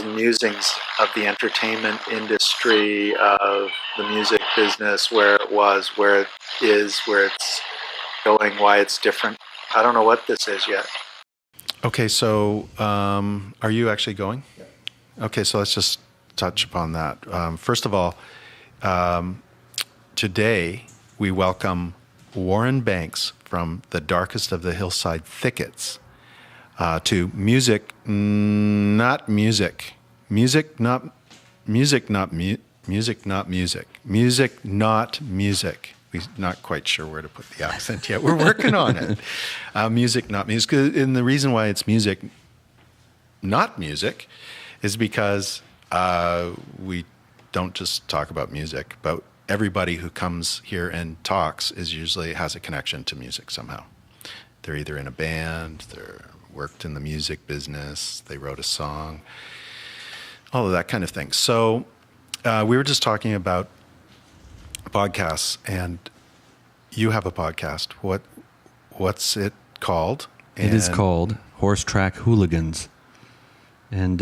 musings of the entertainment industry, of the music business, where it was, where it is, where it's going, why it's different. I don't know what this is yet. Okay, so are you actually going? Yeah. Okay, so let's just touch upon that. First of all, today we welcome Warren Banks from the darkest of the Hillside Thickets to music, not music. Music, not music, not music, not music. Music, not music. We're not quite sure where to put the accent yet. We're working on it. Music, not music. And the reason why it's music, not music, is because we don't just talk about music, but everybody who comes here and talks usually has a connection to music somehow. They're either in a band, they're worked in the music business, they wrote a song, all of that kind of thing. So we were just talking about podcasts, and you have a podcast. What's it called? It is called Horse Track Hooligans. And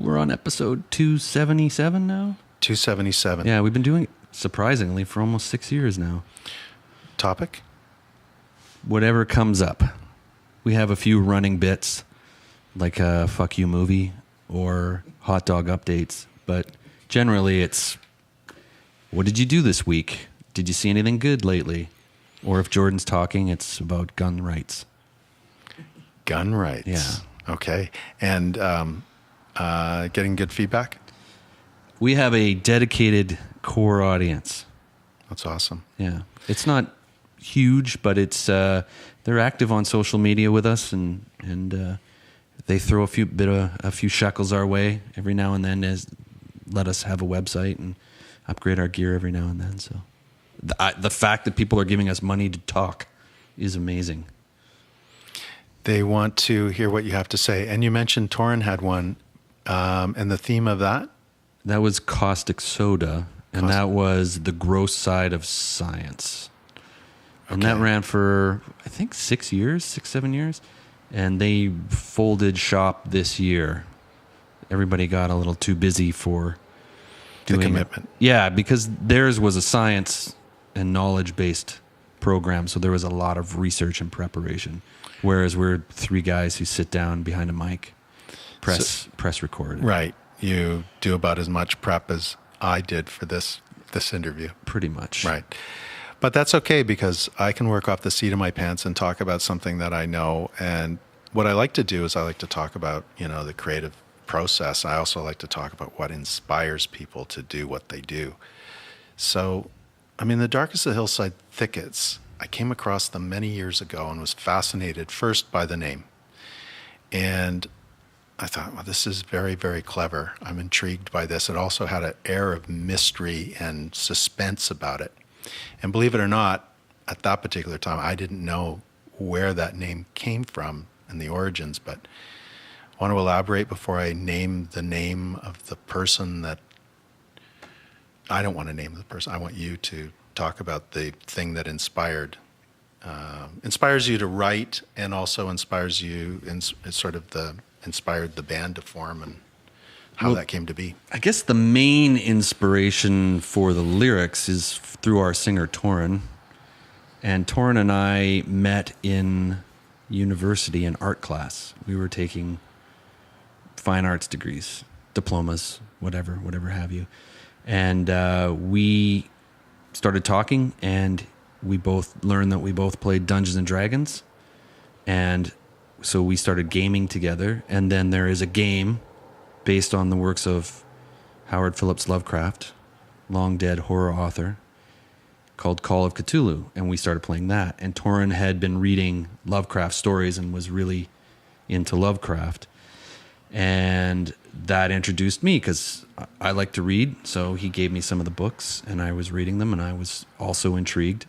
we're on episode 277 now? 277. Yeah, we've been doing it, surprisingly, for almost 6 years now. Topic? Whatever comes up. We have a few running bits, like a fuck you movie or hot dog updates. But generally it's, what did you do this week? Did you see anything good lately? Or if Jordan's talking, it's about gun rights. Gun rights. Yeah. Okay. And getting good feedback? We have a dedicated core audience. That's awesome. Yeah. It's not huge, but it's they're active on social media with us, and they throw a few shekels our way every now and then, as let us have a website and upgrade our gear every now and then. So the fact that people are giving us money to talk is amazing. They want to hear what you have to say. And you mentioned Torin had one, and the theme of that? That was caustic soda, and that was the gross side of science. And that ran for, I think, 7 years. And they folded shop this year. Everybody got a little too busy for doing the commitment. Yeah, because theirs was a science and knowledge-based program, so there was a lot of research and preparation. Whereas we're three guys who sit down behind a mic, press record. Right. You do about as much prep as I did for this interview. Pretty much. Right. But that's okay, because I can work off the seat of my pants and talk about something that I know. And what I like to do is I like to talk about, the creative process. I also like to talk about what inspires people to do what they do. So, the darkest of the Hillside Thickets, I came across them many years ago and was fascinated first by the name. And I thought, well, this is very, very clever. I'm intrigued by this. It also had an air of mystery and suspense about it. And believe it or not, at that particular time, I didn't know where that name came from and the origins, but I want to elaborate before I name the name of the person that... I don't want to name the person. I want you to talk about the thing that inspires you to write, and also inspires you in sort of inspired the band to form, and how that came to be. I guess the main inspiration for the lyrics is through our singer Torin. And Torin and I met in university in art class. We were taking fine arts degrees, diplomas, whatever have you. And we started talking, and we both learned that we both played Dungeons and Dragons. And so we started gaming together. And then there is a game based on the works of Howard Phillips Lovecraft, long dead horror author, called Call of Cthulhu. And we started playing that. And Torin had been reading Lovecraft stories and was really into Lovecraft. And that introduced me, because I like to read. So he gave me some of the books, and I was reading them, and I was also intrigued.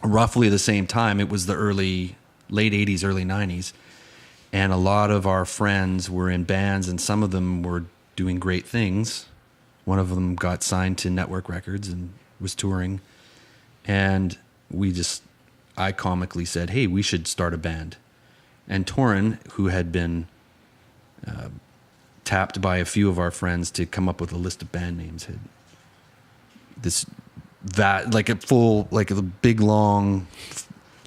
Roughly the same time, it was the late 80s, early 90s. And a lot of our friends were in bands, and some of them were doing great things. One of them got signed to Network Records and was touring. And I comically said, hey, we should start a band. And Torin, who had been tapped by a few of our friends to come up with a list of band names. Like a big long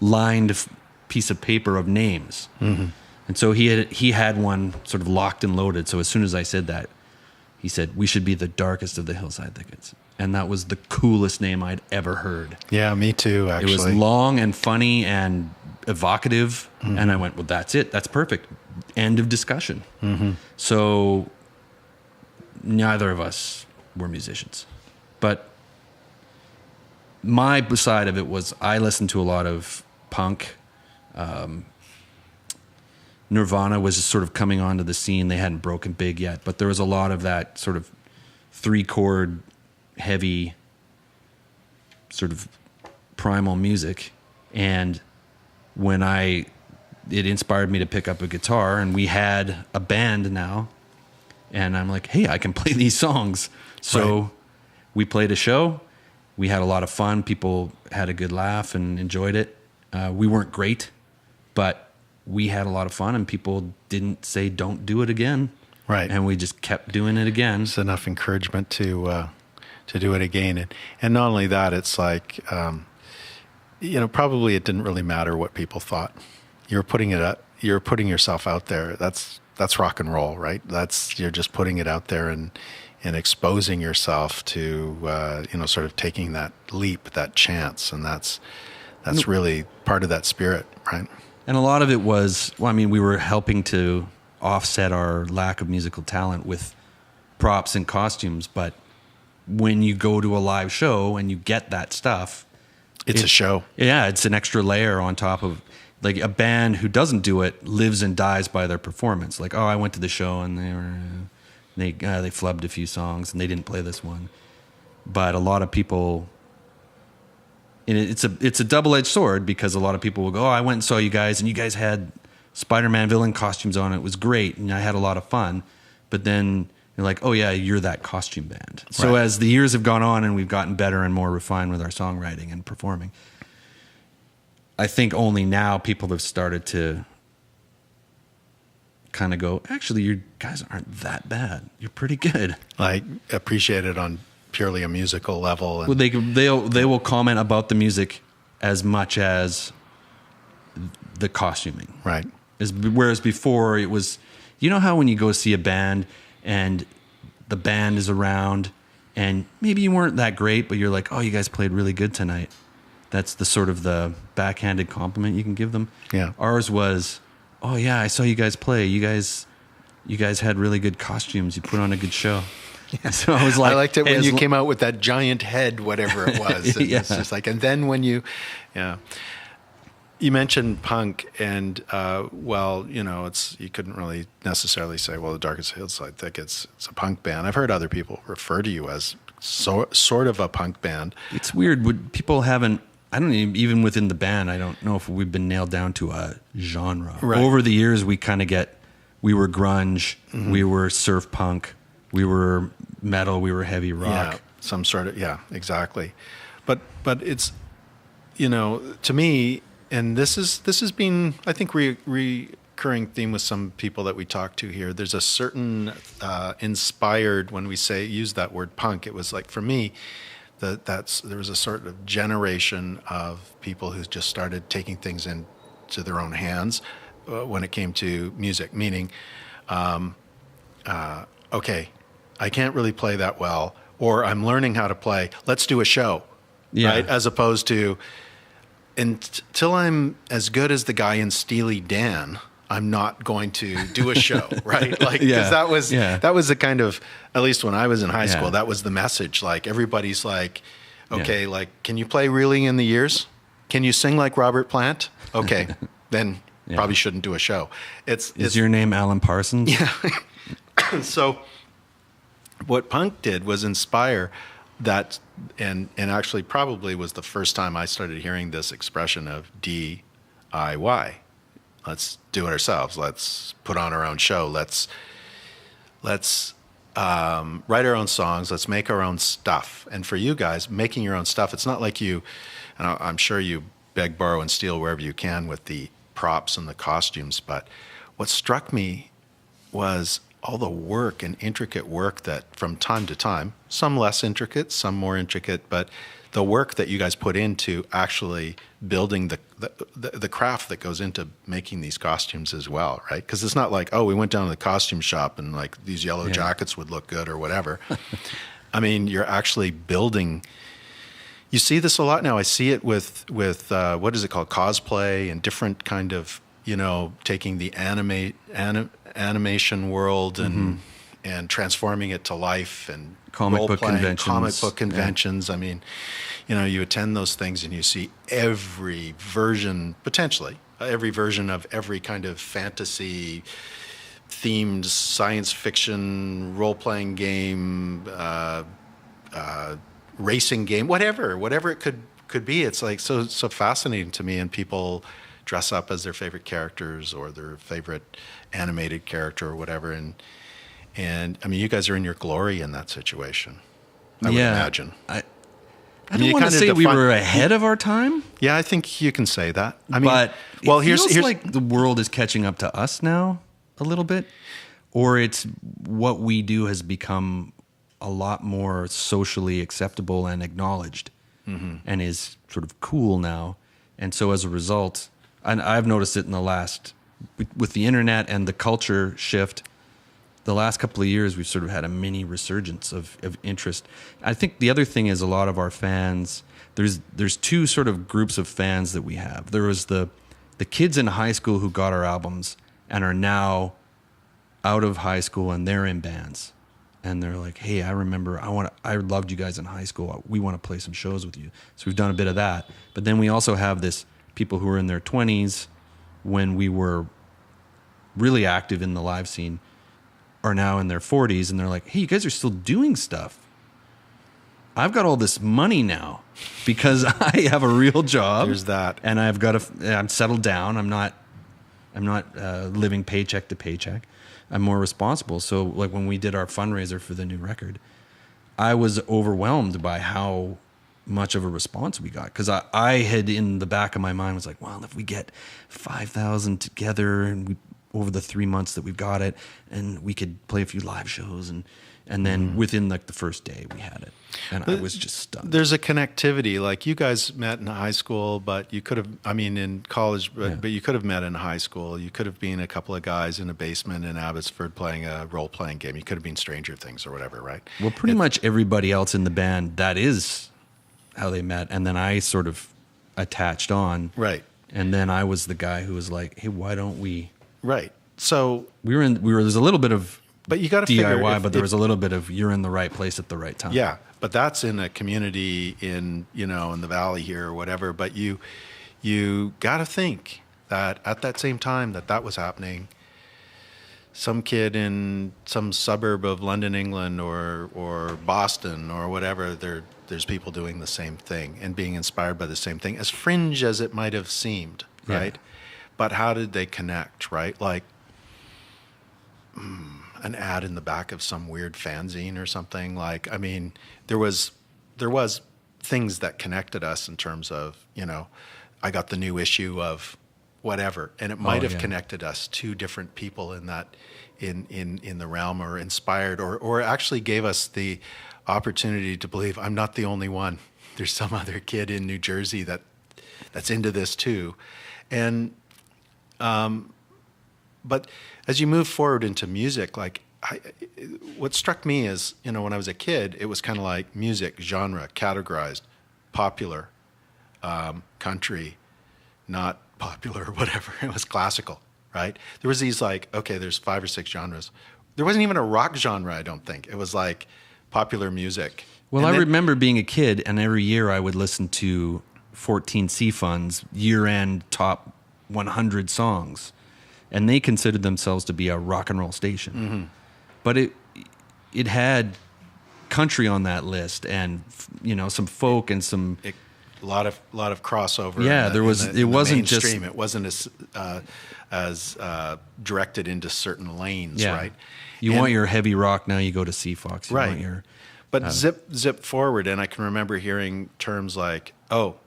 lined piece of paper of names. Mm-hmm. And so he had one sort of locked and loaded. So as soon as I said that, he said, we should be the darkest of the Hillside Thickets. And that was the coolest name I'd ever heard. Yeah, me too, actually. It was long and funny and evocative. Mm-hmm. And I went, well, that's it. That's perfect. End of discussion. Mm-hmm. So neither of us were musicians. But my side of it was I listened to a lot of punk. Nirvana was just sort of coming onto the scene. They hadn't broken big yet, but there was a lot of that sort of 3-chord heavy sort of primal music. And when it inspired me to pick up a guitar, and we had a band now, and I'm like, hey, I can play these songs. So right. We played a show. We had a lot of fun. People had a good laugh and enjoyed it. We weren't great, but we had a lot of fun, and people didn't say, don't do it again. Right. And we just kept doing it again. It's enough encouragement to do it again. And not only that, it's like, probably it didn't really matter what people thought. You're putting yourself out there. That's rock and roll, right? You're just putting it out there and exposing yourself to, sort of taking that leap, that chance. And that's really part of that spirit, right? And a lot of it was, we were helping to offset our lack of musical talent with props and costumes. But when you go to a live show and you get that stuff, it's a show. Yeah, it's an extra layer on top of, like, a band who doesn't do it lives and dies by their performance. Like, oh, I went to the show and they flubbed a few songs and they didn't play this one. But a lot of people. And it's a double-edged sword, because a lot of people will go, oh, I went and saw you guys, and you guys had Spider-Man villain costumes on. It was great, and I had a lot of fun. But then you're like, oh, yeah, you're that costume band. Right. So as the years have gone on and we've gotten better and more refined with our songwriting and performing, I think only now people have started to kind of go, actually, you guys aren't that bad. You're pretty good. Like, appreciate it on purely a musical level. And well, they will comment about the music as much as the costuming. Right. Whereas before it was, how when you go see a band and the band is around and maybe you weren't that great, but you're like, oh, you guys played really good tonight. That's the sort of the backhanded compliment you can give them. Yeah. Ours was, oh yeah, I saw you guys play. You guys had really good costumes. You put on a good show. Yeah. So I was like, I liked it when you came out with that giant head, whatever it was. Yeah. It's just like, and then when you mentioned punk, and you couldn't really necessarily say, well, the Darkest Hillside Thickets, it's a punk band. I've heard other people refer to you as sort of a punk band. It's weird. People haven't. I don't even within the band. I don't know if we've been nailed down to a genre. Right. Over the years, we kind of we were grunge, mm-hmm. we were surf punk. We were metal, we were heavy rock. Yeah, some sort of, exactly. But it's, to me, and this has been, I think, recurring theme with some people that we talk to here. There's a certain inspired, when we use that word punk, it was like, for me, there was a sort of generation of people who just started taking things into their own hands when it came to music, meaning, okay, I can't really play that well, or I'm learning how to play. Let's do a show, right? As opposed to, until I'm as good as the guy in Steely Dan, I'm not going to do a show, right? Like, because that was the kind of, at least when I was in high school, that was the message. Like, everybody's like, okay, like, can you play Reeling in the Years? Can you sing like Robert Plant? Okay, then probably shouldn't do a show. Is your name Alan Parsons? Yeah. So what punk did was inspire that, and actually probably was the first time I started hearing this expression of DIY. Let's do it ourselves. Let's put on our own show. Let's write our own songs. Let's make our own stuff. And for you guys, making your own stuff, it's not like you, and I'm sure you beg, borrow, and steal wherever you can with the props and the costumes. But what struck me was all the work and intricate work that from time to time, some less intricate, some more intricate, but the work that you guys put into actually building the craft that goes into making these costumes as well, right? Because it's not like, oh, we went down to the costume shop and like these yellow jackets would look good or whatever. I mean, you're actually building. You see this a lot now. I see it with what is it called, cosplay and different kind of, taking the animation world and transforming it to life and comic book conventions. I mean, you attend those things and you see potentially every version of every kind of fantasy themed science fiction role-playing game, racing game, whatever it could be. It's like so fascinating to me, and people dress up as their favorite characters or their favorite animated character or whatever, and I mean, you guys are in your glory in that situation, I would imagine. I don't want to say we were ahead of our time. Yeah, I think you can say that. I mean, but it feels like the world is catching up to us now a little bit, or it's what we do has become a lot more socially acceptable and acknowledged, and is sort of cool now. And so as a result, and I've noticed it in the last, with the internet and the culture shift, the last couple of years, we've sort of had a mini resurgence of interest. I think the other thing is a lot of our fans, there's two sort of groups of fans that we have. There was the kids in high school who got our albums and are now out of high school and they're in bands. And they're like, hey, I remember I loved you guys in high school. We want to play some shows with you. So we've done a bit of that. But then we also have this people who are in their 20s when we were really active in the live scene are now in their 40s, and they're like, hey, you guys are still doing stuff. I've got all this money now because I have a real job. There's that. And I'm settled down. I'm not living paycheck to paycheck. I'm more responsible. So like when we did our fundraiser for the new record, I was overwhelmed by how much of a response we got. Because I had in the back of my mind was like, well, if we get 5,000 together and over the 3 months that we've got it, and we could play a few live shows, and then within like the first day we had it, and I was just stunned. There's a connectivity. Like you guys met in high school, but you could have, in college, but you could have met in high school. You could have been a couple of guys in a basement in Abbotsford playing a role-playing game. You could have been Stranger Things or whatever, right? Well, pretty much everybody else in the band, that is how they met, and then I sort of attached on. Right. And then I was the guy who was like, hey, why don't we... Right. So there's a little bit of but you got to DIY, but there was a little bit of you're in the right place at the right time. Yeah, but that's in a community in the valley here or whatever. But you got to think that at that same time that was happening, some kid in some suburb of London, England, or Boston or whatever, there's people doing the same thing and being inspired by the same thing, as fringe as it might have seemed, right? Yeah. But how did they connect, right? Like an ad in the back of some weird fanzine or something. Like, there was things that connected us in terms of, I got the new issue of whatever, and it might have connected us to different people in that, in the realm, or inspired, or actually gave us the opportunity to believe I'm not the only one. There's some other kid in New Jersey that's into this too, and. But as you move forward into music, like what struck me is, when I was a kid, it was kind of like music genre categorized, popular, country, not popular or whatever. It was classical, right? There was these there's 5 or 6 genres. There wasn't even a rock genre, I don't think. It was like popular music. Well, I remember being a kid, and every year I would listen to 14 C Fun's year-end top 100 songs, and they considered themselves to be a rock and roll station. Mm-hmm. But it had country on that list, and some folk and some a lot of crossover. Yeah, it wasn't just mainstream. It wasn't as directed into certain lanes, right? You want your heavy rock, now you go to C Fox. Right. But zip forward, and I can remember hearing terms like, "Oh,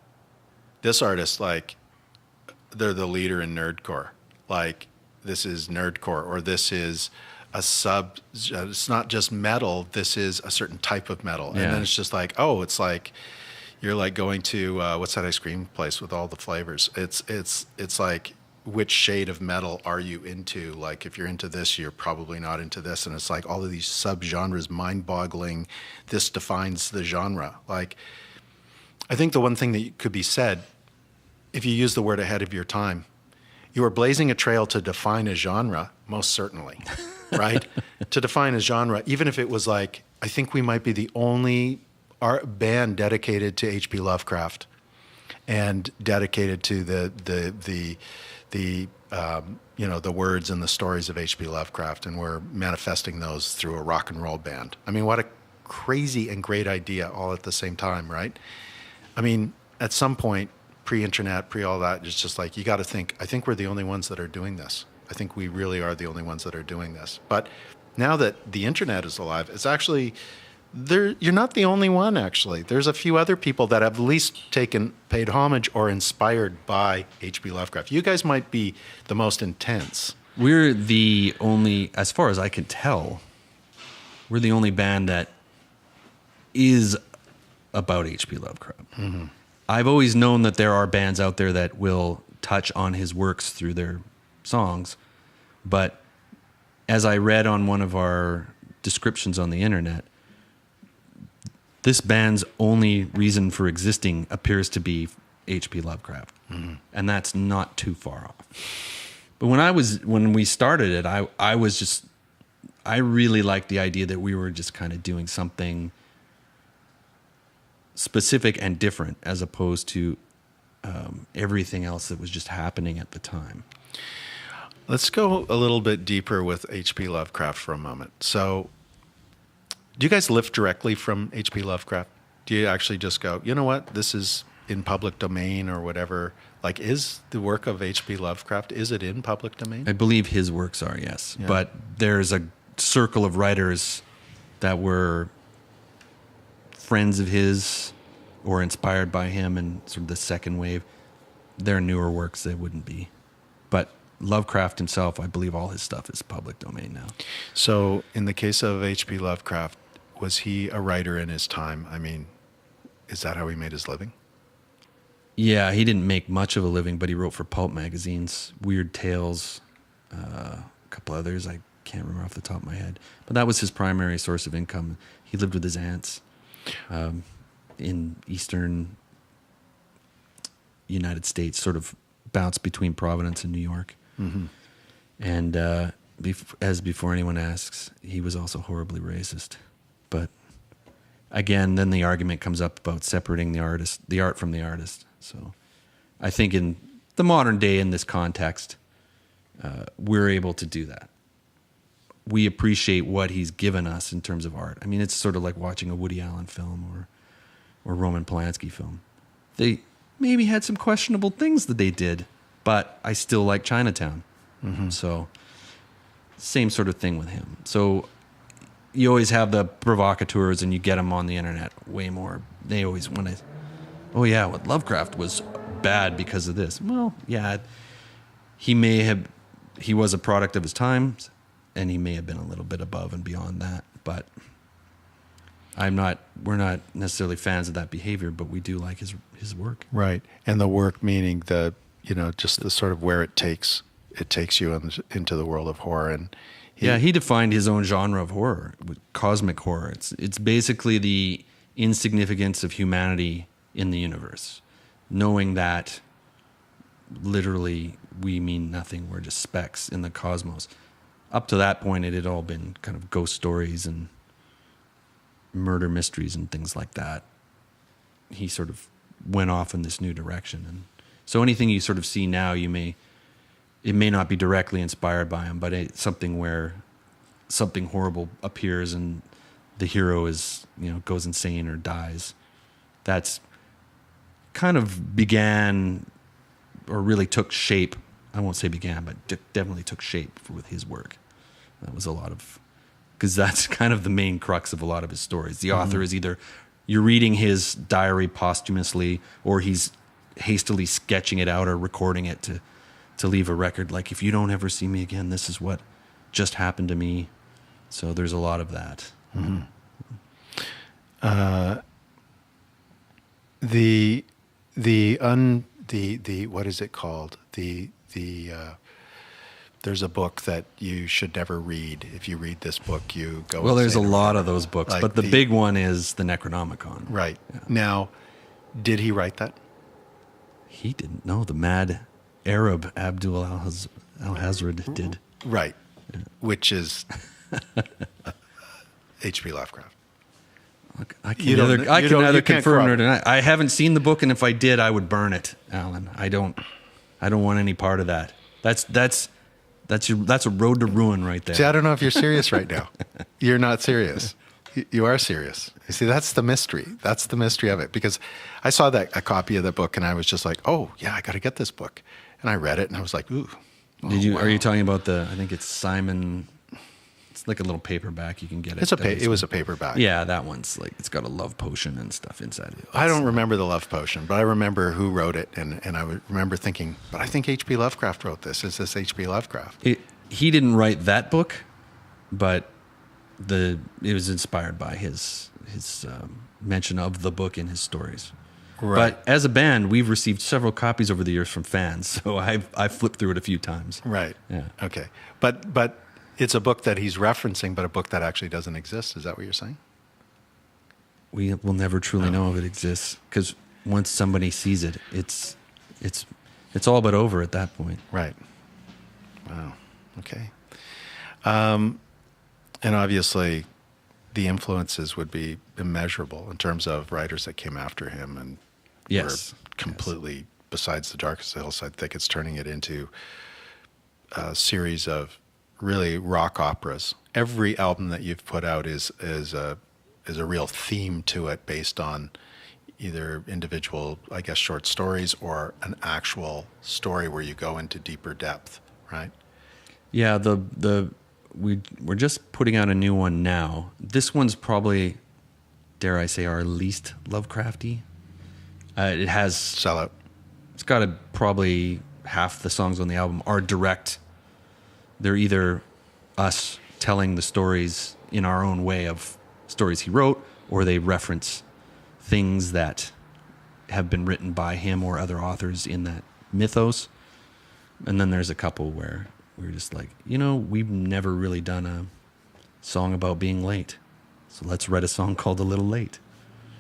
this artist, like, they're the leader in nerdcore. Like, this is nerdcore, or this is a sub. It's not just metal. This is a certain type of metal, Yeah. and then it's just like, oh, it's like you're like going to what's that ice cream place with all the flavors? It's like, which shade of metal are you into? Like, if you're into this, you're probably not into this, and it's like all of these subgenres, mind-boggling. This defines the genre. Like, I think the one thing that could be said, if you use the word ahead of your time, you are blazing a trail to define a genre, most certainly, right? To define a genre, even if it was like, I think we might be the only band dedicated to H.P. Lovecraft and dedicated to the the words and the stories of H.P. Lovecraft, and we're manifesting those through a rock and roll band. I mean, what a crazy and great idea all at the same time, right? I mean, at some point, pre-internet, pre-all that, it's just like, you got to think, I think we're the only ones that are doing this. I think we really are the only ones that are doing this. But now that the internet is alive, it's actually, you're not the only one, actually. There's a few other people that have at least paid homage or inspired by H.P. Lovecraft. You guys might be the most intense. We're the only, as far as I can tell, we're the only band that is about H.P. Lovecraft. Mm-hmm. I've always known that there are bands out there that will touch on his works through their songs, but as I read on one of our descriptions on the internet, this band's only reason for existing appears to be H.P. Lovecraft, and that's not too far off. But when we started it, I really liked the idea that we were just kind of doing something specific and different, as opposed to everything else that was just happening at the time. Let's go a little bit deeper with H.P. Lovecraft for a moment. So, do you guys lift directly from H.P. Lovecraft? Do you actually just go, you know what, this is in public domain or whatever? Like, is the work of H.P. Lovecraft, is it in public domain? I believe his works are, yes. Yeah. But there's a circle of writers that were friends of his or inspired by him and sort of the second wave. Their newer works, they wouldn't be. But Lovecraft himself, I believe all his stuff is public domain now. So, in the case of H.P. Lovecraft, was he a writer in his time? I mean, is that how he made his living? Yeah, he didn't make much of a living, but he wrote for pulp magazines, Weird Tales, a couple others. I can't remember off the top of my head. But that was his primary source of income. He lived with his aunts in eastern United States, sort of bounced between Providence and New York. Mm-hmm. And before anyone asks, he was also horribly racist. But again, then the argument comes up about separating the art from the artist. So I think in the modern day, in this context, we're able to do that. We appreciate what he's given us in terms of art. I mean, it's sort of like watching a Woody Allen film or Roman Polanski film. They maybe had some questionable things that they did, but I still like Chinatown. Mm-hmm. So same sort of thing with him. So you always have the provocateurs and you get them on the internet way more. They always want to, oh yeah, well, Lovecraft was bad because of this. Well, yeah, he was a product of his times, and he may have been a little bit above and beyond that, but we're not necessarily fans of that behavior, but we do like his work. Right. And the work meaning just the sort of where it takes you into the world of horror. And he defined his own genre of horror, cosmic horror. It's basically the insignificance of humanity in the universe, knowing that literally we mean nothing. We're just specks in the cosmos. Up to that point, it had all been kind of ghost stories and murder mysteries and things like that. He sort of went off in this new direction. And so anything you sort of see now, it may not be directly inspired by him, but it's something where something horrible appears and the hero goes insane or dies. That's kind of began or really took shape. I won't say began, but definitely took shape with his work. That was because that's kind of the main crux of a lot of his stories. The author is either you're reading his diary posthumously, or he's hastily sketching it out or recording it to leave a record. Like, if you don't ever see me again, this is what just happened to me. So there's a lot of that. The what is it called? There's a book that you should never read. If you read this book, you go. Well, there's a insane or lot whatever. of those books, Like but the big one is the Necronomicon. Right. Now, did he write that? He didn't know. The mad Arab Abdul al-Hazred did. Right. Which is H.P. Lovecraft. Look, I can You don't- neither, I you can don't- neither you can't confirm nor corroborate. deny. I haven't seen the book, and if I did, I would burn it, Alan. I don't want any part of that. That's a road to ruin right there. See, I don't know if you're serious right now. You're not serious. You are serious. You see, that's the mystery. That's the mystery of it. Because I saw a copy of the book, and I was just like, oh, yeah, I got to get this book. And I read it, and I was like, ooh. Did you? Are you talking about I think it's Simon. It's like a little paperback. You can get it. It was a paperback. Yeah, that one's like it's got a love potion and stuff inside it. I don't remember the love potion, but I remember who wrote it, and I would remember thinking, but I think H.P. Lovecraft wrote this. Is this H.P. Lovecraft? He didn't write that book, but it was inspired by his mention of the book in his stories. Right. But as a band, we've received several copies over the years from fans, so I've flipped through it a few times. Right. Yeah. Okay. But it's a book that he's referencing, but a book that actually doesn't exist. Is that what you're saying? We will never truly know if it exists because once somebody sees it, it's all but over at that point. Right. Wow. Okay. And obviously, the influences would be immeasurable in terms of writers that came after him and Yes. were completely, besides The Darkest of the Hillside Thickets, turning it into a series of really rock operas. Every album that you've put out is a real theme to it, based on either individual, I guess, short stories or an actual story where you go into deeper depth, right? Yeah, we're just putting out a new one now. This one's probably, dare I say, our least Lovecrafty. It has Sell out. It's got probably half the songs on the album are direct. They're either us telling the stories in our own way of stories he wrote, or they reference things that have been written by him or other authors in that mythos. And then there's a couple where we're just like, we've never really done a song about being late. So let's write a song called A Little Late.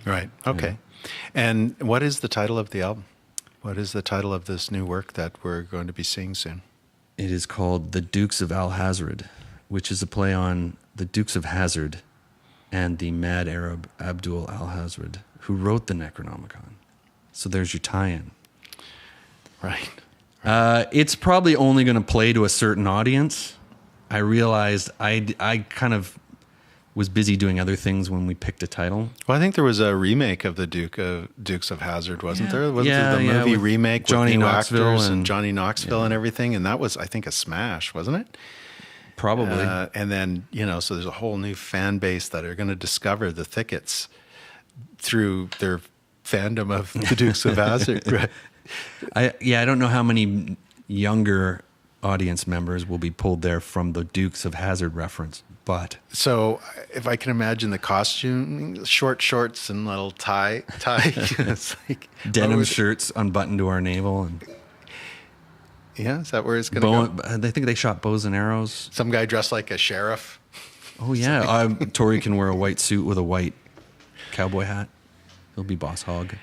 Right. Okay. And what is the title of the album? What is the title of this new work that we're going to be seeing soon? It is called The Dukes of Al-Hazred, which is a play on the Dukes of Hazzard and the mad Arab Abdul al-Hazred, who wrote the Necronomicon. So there's your tie-in. Right. It's probably only going to play to a certain audience. I realized I kind of was busy doing other things when we picked a title. Well, I think there was a remake of the Dukes of Hazzard, wasn't there? Wasn't Yeah, there the movie with remake Johnny with new Knoxville actors and and- Johnny Knoxville and everything? And that was, I think, a smash, wasn't it? Probably. And then, so there's a whole new fan base that are going to discover the Thickets through their fandom of the Dukes of Hazzard. Right. I don't know how many younger audience members will be pulled there from the Dukes of Hazzard reference, but So if I can imagine the costume, short shorts and little tie, it's like denim shirts unbuttoned to our navel, and Yeah, is that where it's going to go? I think they shot bows and arrows. Some guy dressed like a sheriff. Oh yeah, Tori can wear a white suit with a white cowboy hat. He'll be Boss Hog.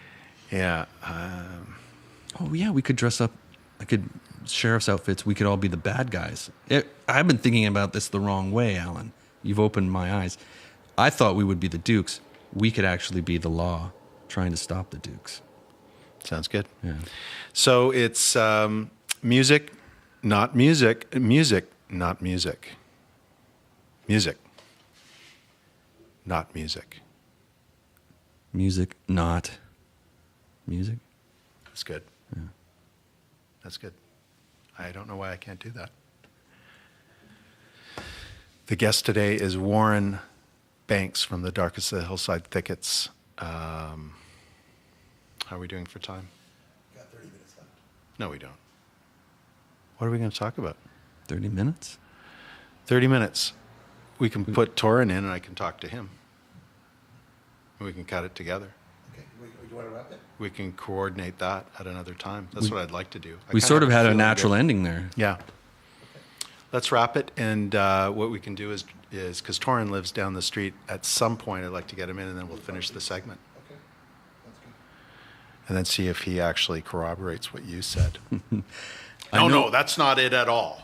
Yeah. Oh yeah, we could dress up. Sheriff's outfits. We could all be the bad guys. I've been thinking about this the wrong way, Alan. You've opened my eyes. I thought we would be the Dukes. We could actually be the law, trying to stop the Dukes. Sounds good. Yeah. So it's music, not music. Music, not music. Music, not music. Music, not music. That's good. Yeah. That's good. I don't know why I can't do that. The guest today is Warren Banks from The Darkest of the Hillside Thickets. How are we doing for time? Got 30 minutes left. No, we don't. What are we going to talk about? 30 minutes? 30 minutes. we can put Torin in, and I can talk to him. We can cut it together. Okay, you want to wrap it? We can coordinate that at another time. That's what I'd like to do. We sort of had a natural ending there. Yeah. Let's wrap it, and what we can do is because Torin lives down the street, at some point I'd like to get him in, and then we'll finish the segment. Okay, that's good. And then see if he actually corroborates what you said. I know- No, that's not it at all.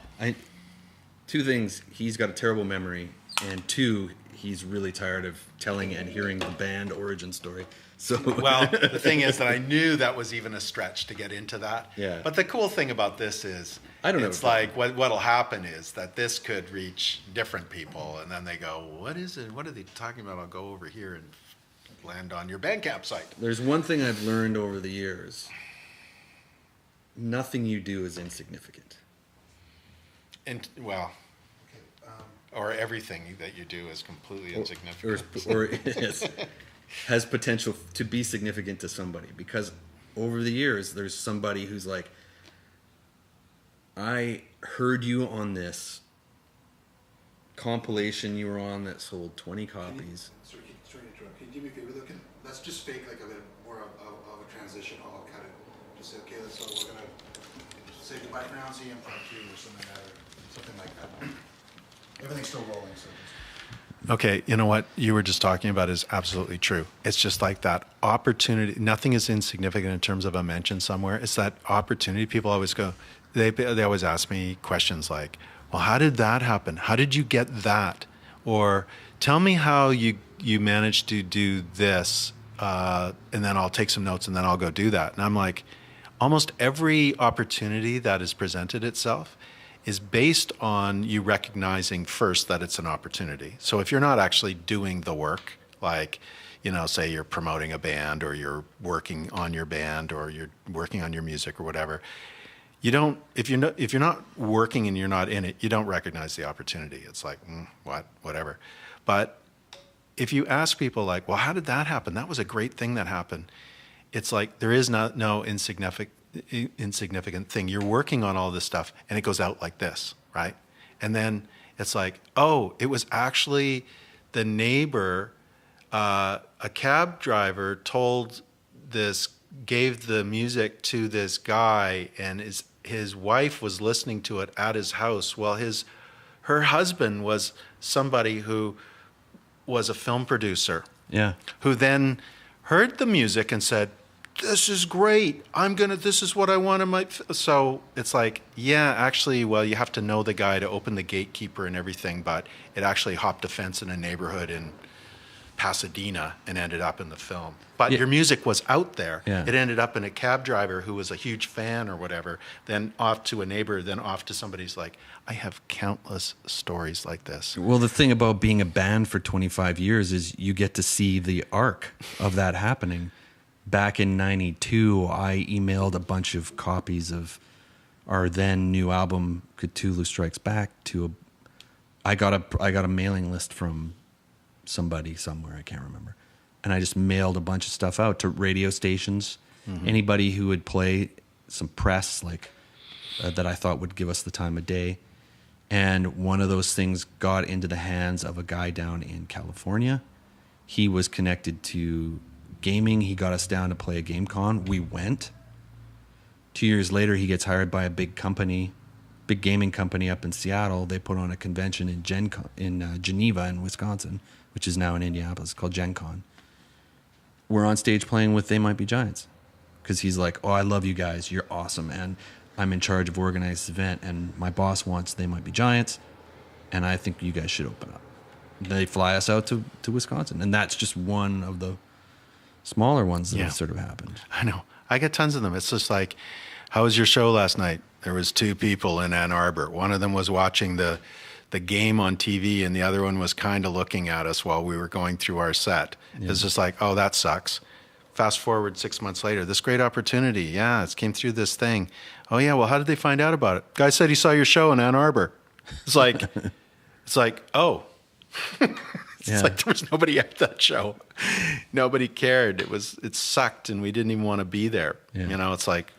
Two things: he's got a terrible memory, and two, he's really tired of telling and hearing the band origin story. So, Well, the thing is that I knew that was even a stretch to get into that. Yeah. But the cool thing about this is, I don't know it's if- like what'll happen is that this could reach different people, and then they go, "What is it? What are they talking about? I'll go over here and land on your Bandcamp site." there's one thing I've learned over the years: nothing you do is insignificant. And well, Okay, or everything that you do is completely insignificant. Or has potential to be significant to somebody, because over the years there's somebody who's like, I heard you on this compilation you were on that sold 20 copies. sorry to interrupt. Can you do me a favor? Let's just fake like a bit more of a transition. I'll cut it. Just say, okay, so we're gonna say goodbye for now. See you in part 2 or something like that. Everything's still rolling, so. Okay, you know what you were just talking about is absolutely true. It's just like that opportunity. Nothing is insignificant in terms of a mention somewhere. It's that opportunity. People always go, they always ask me questions like, well, how did that happen? How did you get that? Or tell me how you managed to do this, and then I'll take some notes and then I'll go do that. And I'm like, almost every opportunity that is presented itself is based on you recognizing first that it's an opportunity. So if you're not actually doing the work, like, you know, say you're promoting a band or you're working on your band or you're working on your music or whatever, you don't, if you're not working and you're not in it, you don't recognize the opportunity. It's like, whatever. But if you ask people like, well, how did that happen? That was a great thing that happened. It's like, there is no insignificant thing. You're working on all this stuff and it goes out like this, right? And then it's like, oh, it was actually the neighbor, a cab driver gave the music to this guy, and his wife was listening to it at his house. Well, her husband was somebody who was a film producer. Yeah. Who then heard the music and said, this is great. This is what I want in my, so it's like, yeah, actually, well, you have to know the guy to open the gatekeeper and everything, but it actually hopped a fence in a neighborhood in Pasadena and ended up in the film. But Yeah. your music was out there. Yeah. It ended up in a cab driver who was a huge fan or whatever, then off to a neighbor, then off to somebody's like, I have countless stories like this. Well, the thing about being a band for 25 years is you get to see the arc of that happening. Back in '92, I emailed a bunch of copies of our then new album, Cthulhu Strikes Back, I got a mailing list from somebody somewhere, I can't remember. And I just mailed a bunch of stuff out to radio stations, anybody who would play some press like that I thought would give us the time of day. And one of those things got into the hands of a guy down in California. He was connected to gaming. He got us down to play a game con. We went. 2 years later, he gets hired by a big gaming company up in Seattle. They put on a convention in Geneva in Wisconsin, which is now in Indianapolis, called Gen Con. We're on stage playing with They Might Be Giants because he's like, oh, I love you guys. You're awesome. And I'm in charge of organizing this event, and my boss wants They Might Be Giants, and I think you guys should open up. They fly us out to Wisconsin, and that's just one of the smaller ones that have sort of happened. I know. I get tons of them. It's just like, how was your show last night? There was 2 people in Ann Arbor. One of them was watching the game on TV, and the other one was kind of looking at us while we were going through our set. Yeah. It's just like, oh, that sucks. Fast forward 6 months later, this great opportunity. Yeah, it came through this thing. Oh yeah, well, how did they find out about it? Guy said he saw your show in Ann Arbor. It's like, oh. It's like there was nobody at that show. Nobody cared. It sucked, and we didn't even want to be there. Yeah. You know, it's like,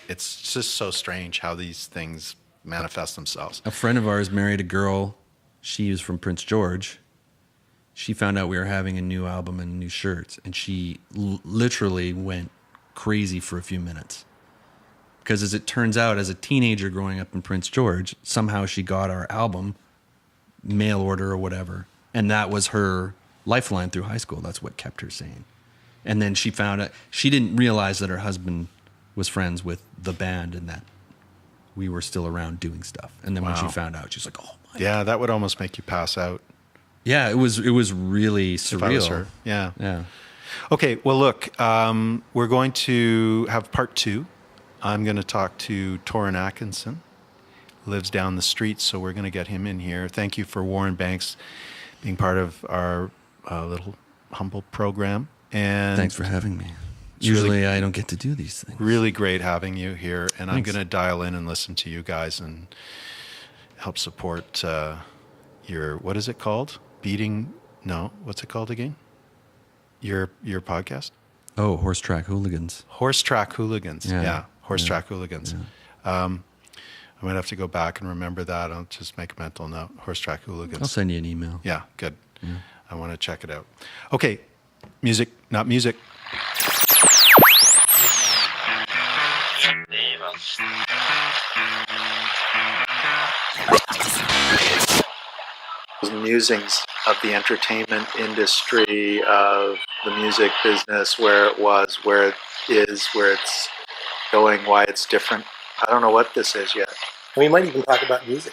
it's just so strange how these things manifest themselves. A friend of ours married a girl She was from Prince George. She found out we were having a new album and new shirts, and she literally went crazy for a few minutes. Because as it turns out, as a teenager growing up in Prince George, somehow she got our album, mail order or whatever, and that was her lifeline through high school. That's what kept her sane. And then she found out, she didn't realize that her husband was friends with the band and that we were still around doing stuff. And then when she found out, she's like, oh my Yeah, that would almost make you pass out. Yeah, it was really surreal. If I was her. Yeah. Yeah. Okay, well, look, we're going to have part 2. I'm going to talk to Torrin Atkinson, lives down the street, so we're going to get him in here. Thank you for Warren Banks being part of our little humble program. And Thanks for having me. Usually I don't get to do these things. Really great having you here, and Thanks. I'm going to dial in and listen to you guys and help support your, what is it called? What's it called again? Your podcast? Oh, Horse Track Hooligans. Horse Track Hooligans. Yeah. Horse Track Hooligans. Yeah. I might have to go back and remember that. I'll just make a mental note. Horse Track Hooligans. I'll send you an email. Yeah, good. Yeah. I want to check it out. Okay, music, not music. Musings of the entertainment industry, of the music business, where it was, where it is, where it's going, why it's different. I don't know what this is yet. We might even talk about music.